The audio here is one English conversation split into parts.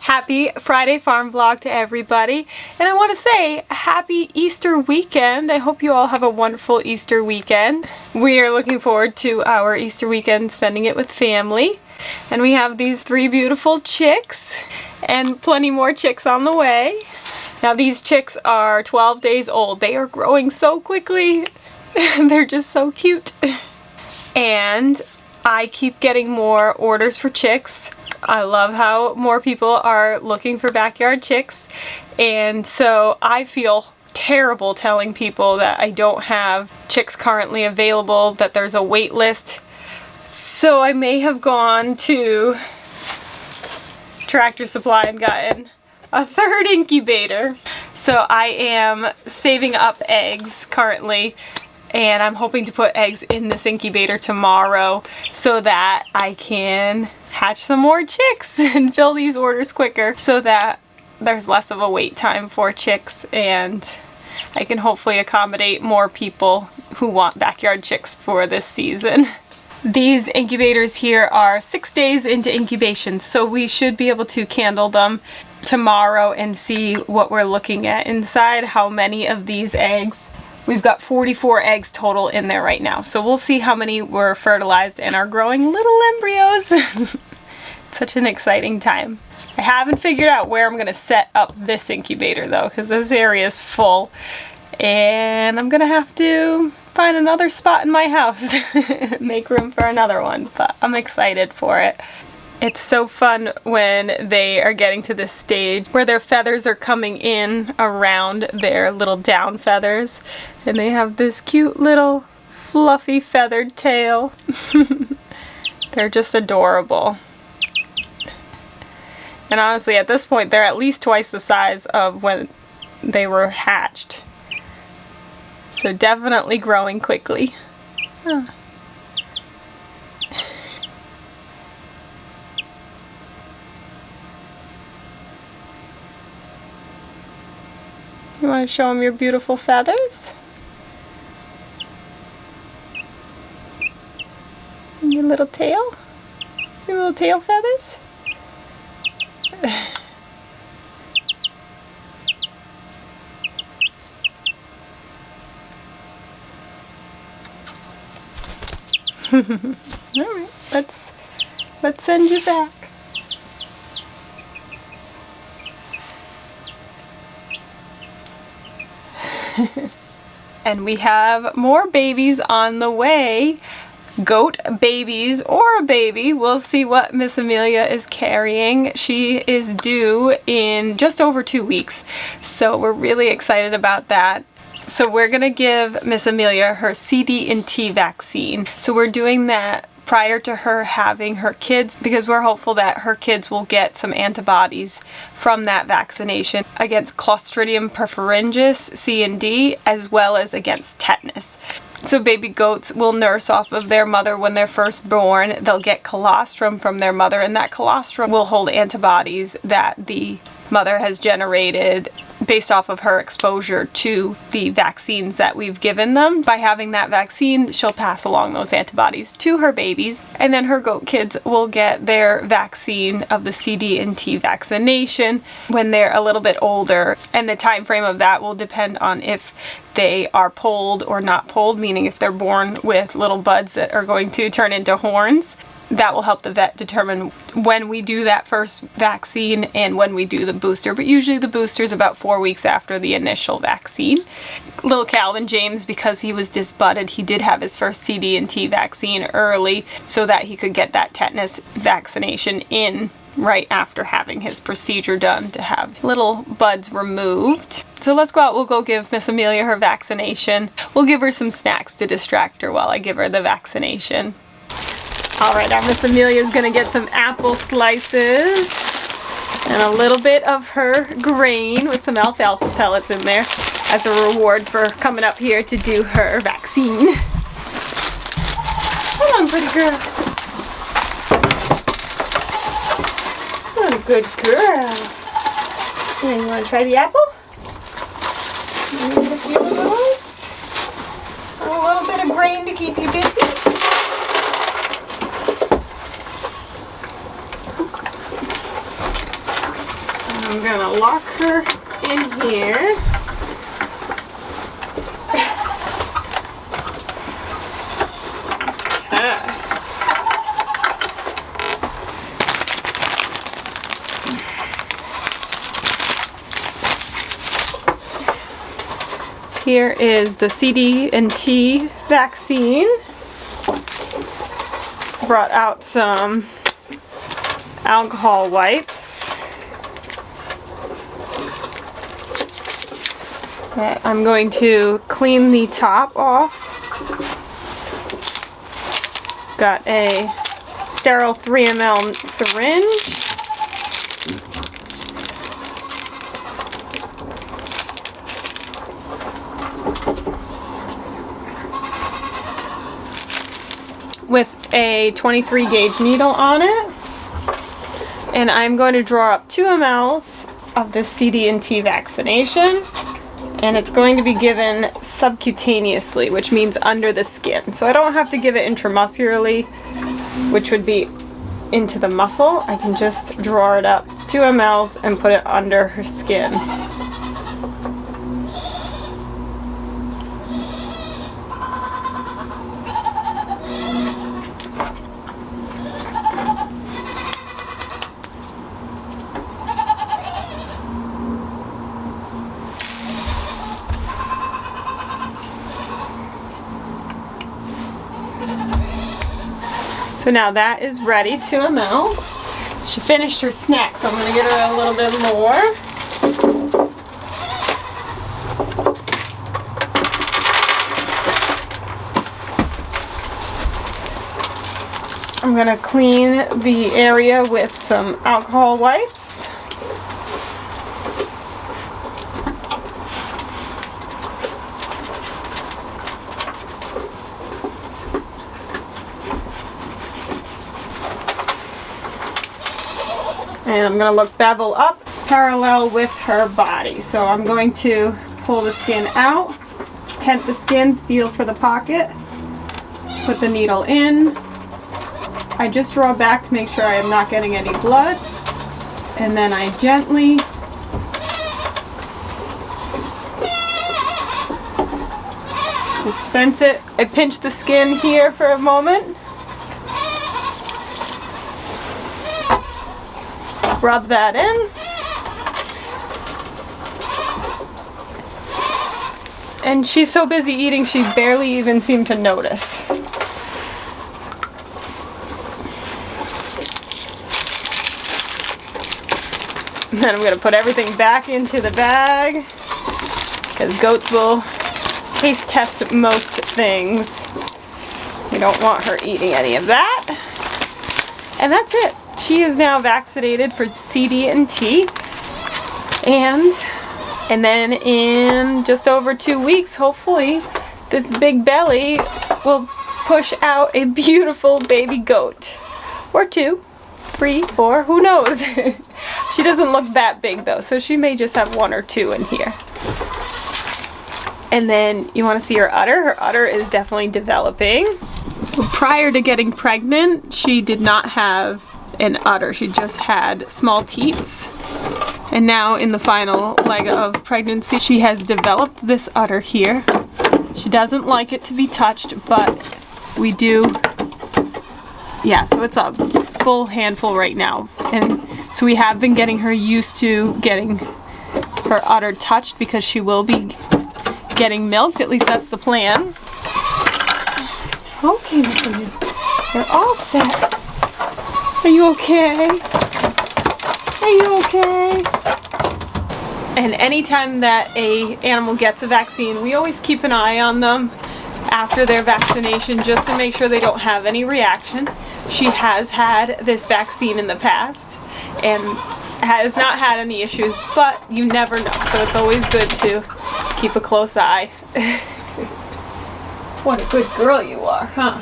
Happy Friday farm vlog to everybody, and I want to say happy Easter weekend. I hope you all have a wonderful Easter weekend. We are looking forward to our Easter weekend, spending it with family, and we have these 3 beautiful chicks and plenty more chicks on the way. Now these chicks are 12 days old. They are growing so quickly. They're just so cute. And I keep getting more orders for chicks. I love how more people are looking for backyard chicks, and so I feel terrible telling people that I don't have chicks currently available, that there's a wait list. So I may have gone to Tractor Supply and gotten a 3rd incubator. So I am saving up eggs currently, and I'm hoping to put eggs in this incubator tomorrow so that I can hatch some more chicks and fill these orders quicker so that there's less of a wait time for chicks, and I can hopefully accommodate more people who want backyard chicks for this season. These incubators here are 6 days into incubation, so we should be able to candle them tomorrow and see what we're looking at inside, how many of these eggs. We've got 44 eggs total in there right now, so we'll see how many were fertilized and are growing little embryos. Such an exciting time. I haven't figured out where I'm going to set up this incubator though, because this area is full, and I'm going to have to find another spot in my house, make room for another one, but I'm excited for it. It's so fun when they are getting to this stage where their feathers are coming in around their little down feathers, and they have this cute little fluffy feathered tail. They're just adorable. And honestly, at this point, they're at least twice the size of when they were hatched. So definitely growing quickly. Huh. You want to show them your beautiful feathers? And your little tail? Your little tail feathers? Alright, let's send you back. And we have more babies on the way. Goat babies or a baby. We'll see what Miss Amelia is carrying. She is due in just over 2 weeks, so we're really excited about that. So we're gonna give Miss Amelia her CD&T vaccine. So we're doing that prior to her having her kids, because we're hopeful that her kids will get some antibodies from that vaccination against Clostridium perfringens, C and D, as well as against tetanus. So baby goats will nurse off of their mother when they're first born. They'll get colostrum from their mother, and that colostrum will hold antibodies that the mother has generated based off of her exposure to the vaccines that we've given them. By having that vaccine, she'll pass along those antibodies to her babies, and then her goat kids will get their vaccine of the CD&T vaccination when they're a little bit older, and the time frame of that will depend on if they are polled or not polled, meaning if they're born with little buds that are going to turn into horns. That will help the vet determine when we do that first vaccine and when we do the booster, but usually the booster is about 4 weeks after the initial vaccine. Little Calvin James, because he was disbudded, he did have his first CD&T vaccine early so that he could get that tetanus vaccination in right after having his procedure done to have little buds removed. So let's go out, we'll go give Miss Amelia her vaccination. We'll give her some snacks to distract her while I give her the vaccination. Alright, now Miss Amelia's gonna get some apple slices and a little bit of her grain with some alfalfa pellets in there as a reward for coming up here to do her vaccine. Come on, pretty girl. What a good girl. And you want to try the apple? Need a few of those. A little bit of grain to keep you busy. I'm gonna lock her in here. Here is the CD&T vaccine. Brought out some alcohol wipes that I'm going to clean the top off. Got a sterile 3 ml syringe. With a 23 gauge needle on it, and I'm going to draw up 2 mLs of this CD&T vaccination, and it's going to be given subcutaneously, which means under the skin. So I don't have to give it intramuscularly, which would be into the muscle. I can just draw it up 2 mLs and put it under her skin. So now that is ready, 2 mLs. She finished her snack, so I'm going to get her a little bit more. I'm going to clean the area with some alcohol wipes. And I'm going to look bevel up parallel with her body. So I'm going to pull the skin out, tent the skin, feel for the pocket, put the needle in. I just draw back to make sure I am not getting any blood, and then I gently dispense it. I pinch the skin here for a moment. Rub that in. And she's so busy eating, she barely even seemed to notice. And then I'm going to put everything back into the bag, because goats will taste test most things. We don't want her eating any of that. And that's it. She is now vaccinated for CD&T, and then in just over 2 weeks, hopefully, this big belly will push out a beautiful baby goat. Or 2, 3, 4, who knows? She doesn't look that big though, so she may just have 1 or 2 in here. And then you want to see her udder. Her udder is definitely developing. So prior to getting pregnant, she did not have an udder. She just had small teats. And now in the final leg of pregnancy, she has developed this udder here. She doesn't like it to be touched, but we do, yeah, so it's a full handful right now. And so we have been getting her used to getting her udder touched, because she will be getting milked. At least that's the plan. Okay, Miss Amelia, you're all set. Are you okay? Are you okay? And anytime that a animal gets a vaccine, we always keep an eye on them after their vaccination, just to make sure they don't have any reaction. She has had this vaccine in the past and has not had any issues, but you never know. So it's always good to keep a close eye. What a good girl you are, huh?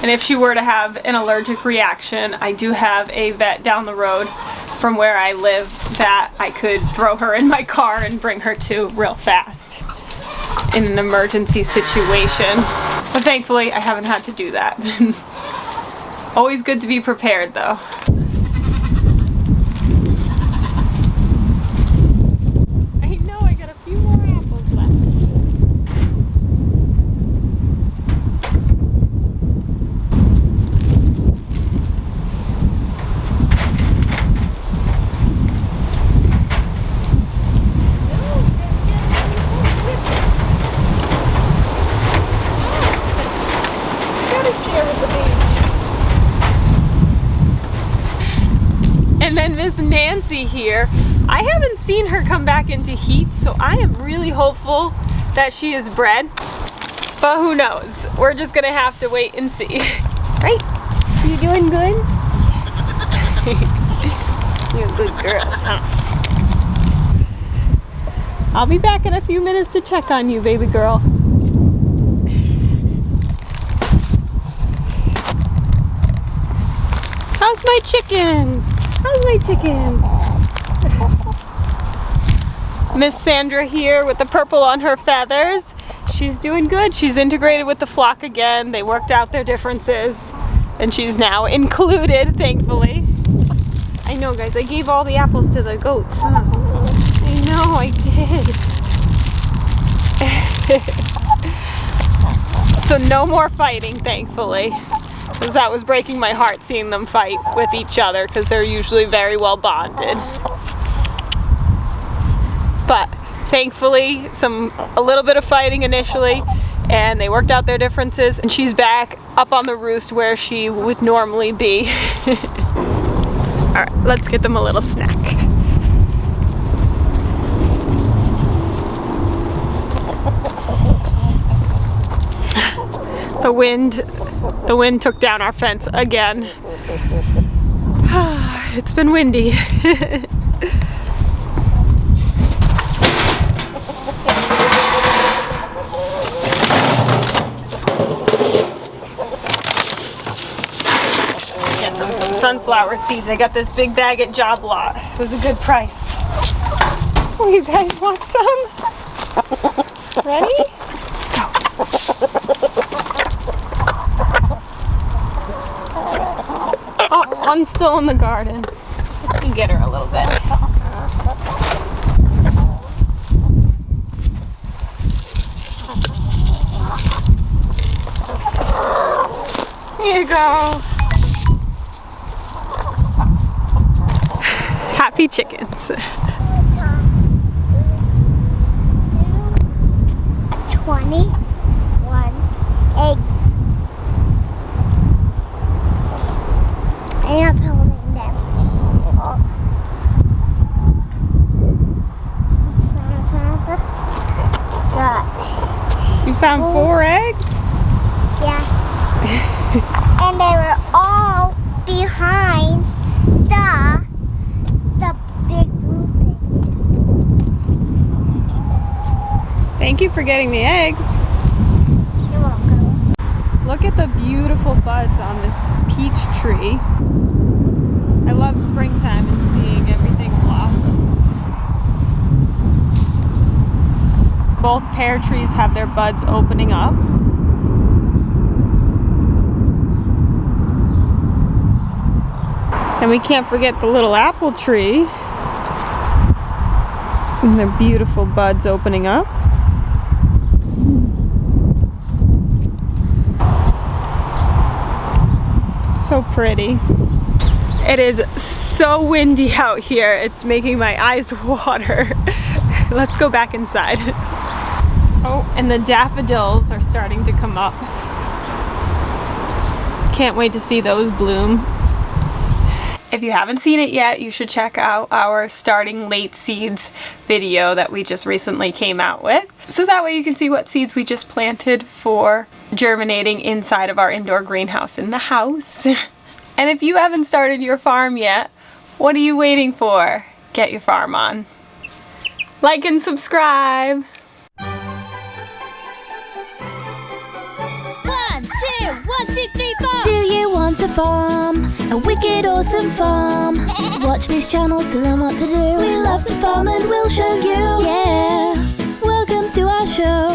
And if she were to have an allergic reaction, I do have a vet down the road from where I live that I could throw her in my car and bring her to real fast in an emergency situation. But thankfully, I haven't had to do that. Always good to be prepared though. Miss Nancy here. I haven't seen her come back into heat, so I am really hopeful that she is bred. But who knows? We're just gonna have to wait and see. Right? You doing good? You're a good girl, huh? I'll be back in a few minutes to check on you, baby girl. How's my chickens? How's my chickens? Miss Sandra here with the purple on her feathers. She's doing good. She's integrated with the flock again. They worked out their differences and she's now included, thankfully. I know, guys, I gave all the apples to the goats. Huh? I know, I did. So no more fighting, thankfully. Because that was breaking my heart seeing them fight with each other because they're usually very well bonded. But thankfully, a little bit of fighting initially, and they worked out their differences, and she's back up on the roost where she would normally be. Alright, let's get them a little snack. The wind took down our fence again. It's been windy. Get them some sunflower seeds. I got this big bag at Job Lot. It was a good price. Oh, you guys want some? Ready? Oh, one's still in the garden. You can get her a little bit. Here you go. Happy chickens. 21 eggs. I am holding them. You found 4 eggs? Yeah. And they were all behind the big blue thing. Thank you for getting the eggs. You're welcome. Look at the beautiful buds on this peach tree. I love springtime and seeing everything blossom. Both pear trees have their buds opening up. And we can't forget the little apple tree and their beautiful buds opening up. So pretty. It is so windy out here. It's making my eyes water. Let's go back inside. Oh, and the daffodils are starting to come up. Can't wait to see those bloom. If you haven't seen it yet, you should check out our starting late seeds video that we just recently came out with. So that way you can see what seeds we just planted for germinating inside of our indoor greenhouse in the house. And if you haven't started your farm yet, what are you waiting for? Get your farm on. Like and subscribe. 1, 2, 3, 4. Do you want a farm? A wicked awesome farm. Watch this channel to learn what to do. We love to farm and we'll show you. Yeah, welcome to our show.